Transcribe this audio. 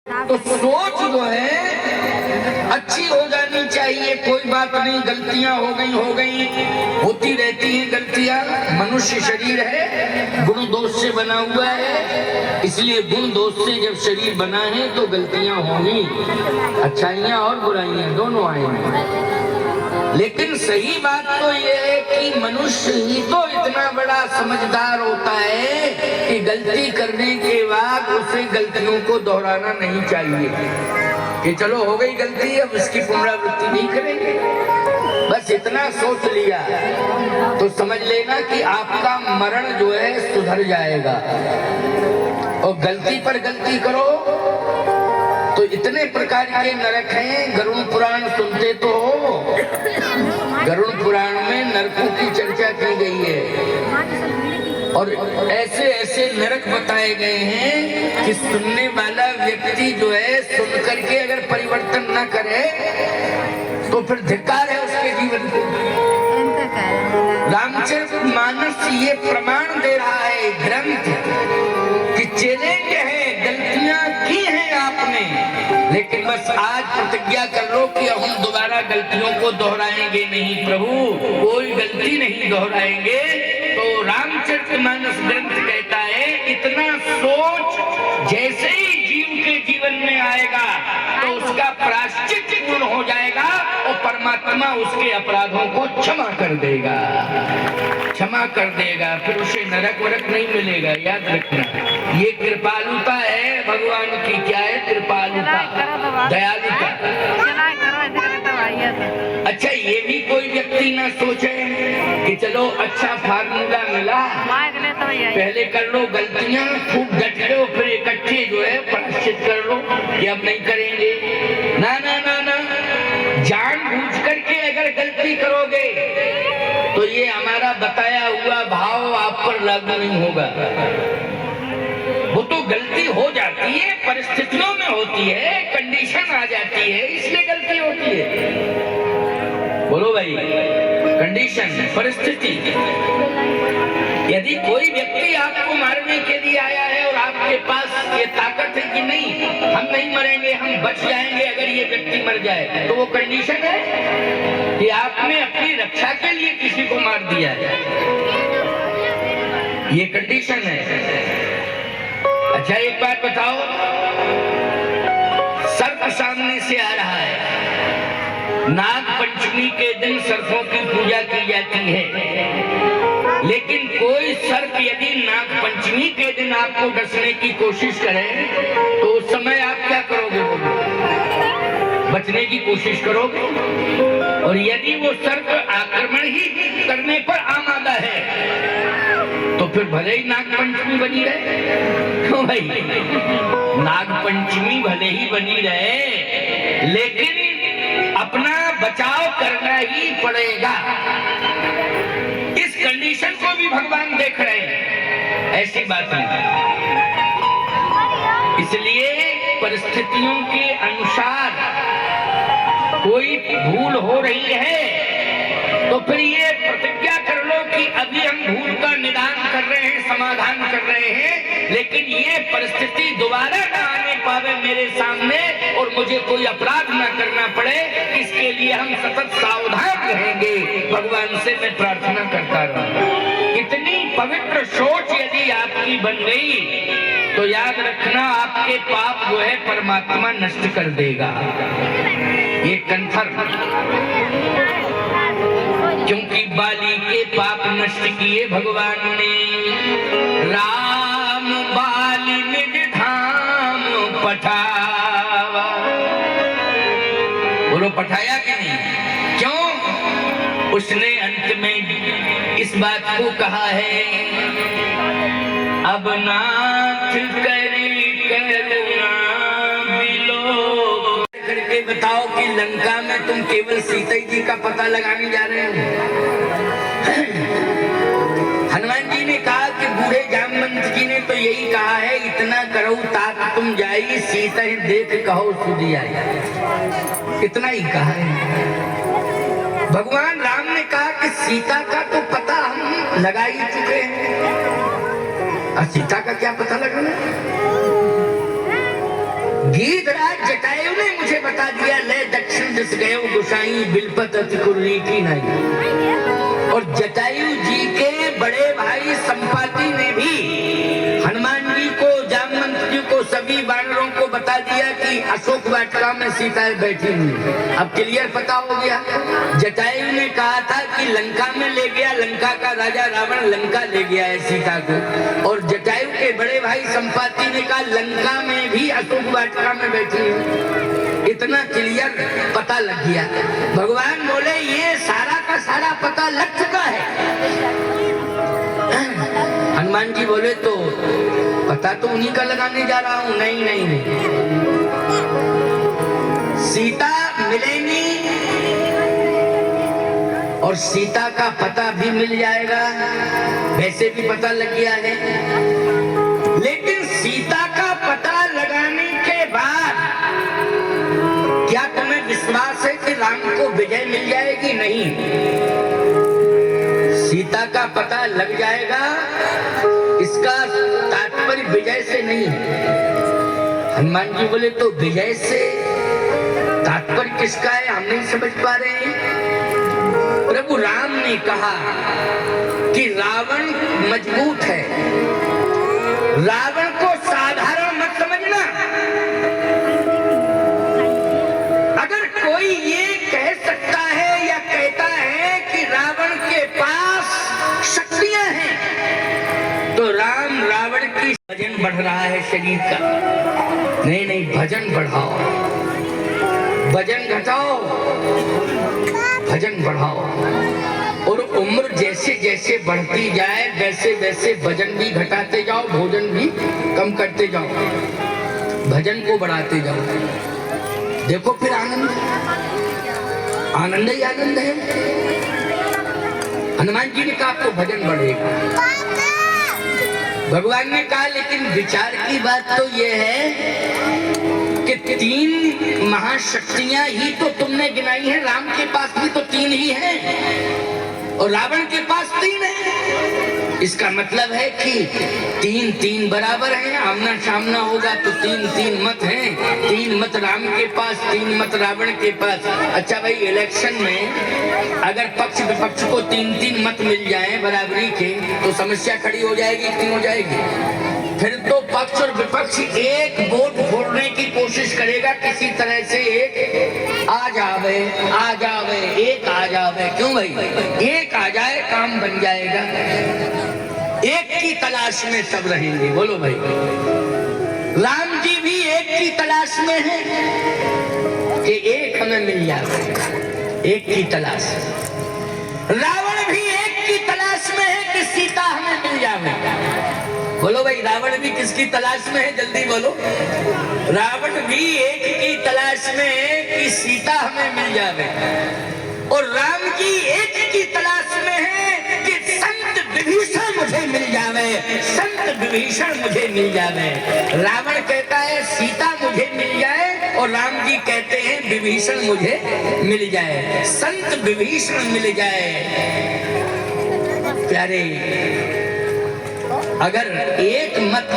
तो सोच जो है अच्छी हो जानी चाहिए। कोई बात नहीं, गलतियां हो गई, होती रहती हैं गलतियां। मनुष्य शरीर है, गुण दोष से बना हुआ है, इसलिए गुण दोष से जब शरीर बना है तो गलतियां होंगी, अच्छाइयां और बुराइयां दोनों आएंगी। लेकिन सही बात तो ये है कि मनुष्य ही तो इतना बड़ा समझदार होता है कि गलती करने के बाद उसे गलतियों को दोहराना नहीं चाहिए कि चलो हो गई गलती, अब इसकी पुनरावृत्ति नहीं करेंगे। बस इतना सोच लिया तो समझ लेना कि आपका मरण जो है सुधर जाएगा। और गलती पर गलती करो तो इतने प्रकार के नरक हैं। गरुड़ पुराण सुनते तो हो, गरुड़ पुराण में नरकों की चर्चा की गई है और ऐसे ऐसे नरक बताए गए हैं कि सुनने वाला व्यक्ति जो है सुन करके अगर परिवर्तन न करे तो फिर धिक्कार है उसके जीवन को। रामचरितमानस ये प्रमाण दे रहा है ग्रंथ कि चैलेंज है, गलतियां की हैं आपने, लेकिन बस आज प्रतिज्ञा कर लो कि हम दोबारा गलतियों को दोहराएंगे नहीं। प्रभु कोई गलती नहीं दोहराएंगे। तो रामचरितमानस ग्रंथ कहता है इतना सोच जैसे ही जीव के जीवन में आएगा तो उसका प्रायश्चित पूर्ण हो जाएगा और परमात्मा उसके अपराधों को क्षमा कर देगा, क्षमा कर देगा। फिर उसे नरक वरक नहीं मिलेगा। याद रखना, ये कृपालुता है भगवान की। क्या है? कृपालुता, दयालुता। अच्छा, ये भी कोई व्यक्ति ना सोचे कि चलो अच्छा फार्मूला मिला, पहले कर लो गलतियां, खूब डट लो, फिर इकट्ठे जो है प्रायश्चित कर लो कि अब नहीं करेंगे। ना ना ना ना, जानबूझ करके अगर गलती करोगे तो ये हमारा बताया हुआ भाव आप पर लागू नहीं होगा। वो तो गलती हो जाती है, परिस्थितियों में होती है, कंडीशन आ जाती है, इसलिए गलती होती है। बोलो भाई, कंडीशन, परिस्थिति। यदि कोई व्यक्ति आपको मारने के लिए आया है और आपके पास ये ताकत है कि नहीं हम नहीं मरेंगे, हम बच जाएंगे अगर ये व्यक्ति मर जाए, तो वो कंडीशन है कि आपने अपनी रक्षा के लिए किसी को मार दिया है, ये कंडीशन है। अच्छा, एक बात बताओ, सर्प सामने से आ रहा है, नाग पंचमी के दिन सर्पों की पूजा की जाती है, लेकिन कोई सर्प यदि नाग पंचमी के दिन आपको डसने की कोशिश करे तो उस समय आप क्या करोगे? बचने की कोशिश करोगे। और यदि वो सर्प आक्रमण ही करने पर आमादा है तो फिर भले ही नाग पंचमी बनी रहे। क्यों भाई? नाग पंचमी भले ही बनी रहे लेकिन अपना बचाव करना ही पड़ेगा। इस कंडीशन को भी भगवान देख रहे हैं, ऐसी बात नहीं। इसलिए परिस्थितियों के अनुसार कोई भूल हो रही है तो फिर ये प्रतिज्ञा कर लो कि अभी हम भूल का निदान कर रहे हैं, समाधान कर रहे हैं, लेकिन ये परिस्थिति दोबारा ना आने पावे मेरे सामने और मुझे कोई अपराध ना करना पड़े, इसके लिए हम सतत सावधान रहेंगे। भगवान से मैं प्रार्थना करता रहूं। इतनी पवित्र सोच यदि आपकी बन गई तो याद रखना आपके पाप जो है परमात्मा नष्ट कर देगा, ये कन्फर्म। क्योंकि बाली के पाप नष्ट किए भगवान ने, राम बाली निज धाम पठावा। बोलो पठाया कि नहीं? क्यों? उसने अंत में इस बात को कहा है, अब नाथ करी करुणा बिलो। करके बताओ कि लंका में तुम केवल सीता जी का पता लगाने जा रहे हो। हनुमान जी ने कहा कि बूढ़े जामवंत जी ने तो यही कहा है, इतना करो तात तुम जाई, सीता ही देख कहो सुधी आई। इतना ही कहा है। भगवान राम ने कहा कि सीता का तो पता हम लगा ही चुके हैं, और सीता का क्या पता लगाना? गीधराज जटायु ने मुझे बता दिया, ले दक्षिण दिस गए गुसाई बिलपत अति कुर्री की नहीं। और जटायु जी के बड़े भाई संपाति ने भी हनुमान जी को, जामवंत जी को, सभी वानरों को बता दिया कि अशोक वाटिका में सीता बैठी हुई। अब क्लियर पता हो गया। जटायु ने कहा था कि लंका में ले गया, लंका का राजा रावण लंका ले गया है सीता को। और जटायु के बड़े भाई संपाति ने कहा लंका में भी अशोक वाटिका में बैठी है। इतना क्लियर पता लग गया। भगवान बोले ये सारा का सारा पता लग चुका है। हनुमान जी बोले तो पता तो उन्हीं का लगाने जा रहा हूं। नहीं नहीं नहीं, सीता मिलेंगी और सीता का पता भी मिल जाएगा, वैसे भी पता लग गया है। लेकिन सीता का पता लगाने के बाद क्या तुम्हें विश्वास है कि राम को विजय मिल जाएगी? नहीं, सीता का पता लग जाएगा, इसका तात्पर्य विजय से नहीं है। हनुमान जी बोले तो विजय से तात्पर्य किसका है, हम नहीं समझ पा रहे हैं। प्रभु राम ने कहा कि रावण मजबूत है, रावण को साधारण मत समझना। अगर कोई ये कह सकता है या कहता है कि रावण के पास शक्तियां हैं, तो राम रावण की वजन बढ़ रहा है शरीर का। नहीं नहीं, भजन बढ़ाओ, वजन घटाओ, भजन बढ़ाओ। और उम्र जैसे जैसे बढ़ती जाए वैसे वैसे वजन भी घटाते जाओ, भोजन भी कम करते जाओ, भजन को बढ़ाते जाओ। देखो फिर आनंद, आनंद ही आनंद है। हनुमान जी ने कहा आपको भजन बढ़ेगा। भगवान ने कहा लेकिन विचार की बात तो ये है कि 3 महाशक्तियां ही तो तुमने गिनाई है, राम के पास भी तो 3 ही हैं और रावण के पास 3 है। इसका मतलब है कि 3 बराबर हैं, आमना सामना होगा तो 3 मत हैं। 3 मत राम के पास, 3 मत रावण के पास। अच्छा भाई, इलेक्शन में अगर पक्ष विपक्ष को 3 मत मिल जाएं बराबरी के तो समस्या खड़ी हो जाएगी कि नहीं हो जाएगी? फिर तो पक्ष और विपक्ष एक वोट फोड़ने की कोशिश करेगा, किसी तरह से एक आ जावे, एक आ जावे। क्यों भाई? एक आ जाए काम बन जाएगा। एक की तलाश में सब रहेंगे। बोलो भाई, राम जी भी एक की तलाश में है कि एक हमें मिल जाए, एक की तलाश। रावण भी एक की तलाश में है कि सीता हमें मिल जाए। बोलो भाई, रावण भी किसकी तलाश में है? जल्दी बोलो। रावण भी एक की तलाश में है कि सीता हमें मिल जाए। और राम जी एक की तलाश में है कि संत विभीषण मुझे मिल जावे, संत विभीषण मुझे मिल जावे। रावण कहता है सीता मुझे मिल जाए और राम जी कहते हैं विभीषण मुझे मिल जाए, संत विभीषण मिल जाए। प्यारे, अगर एक मत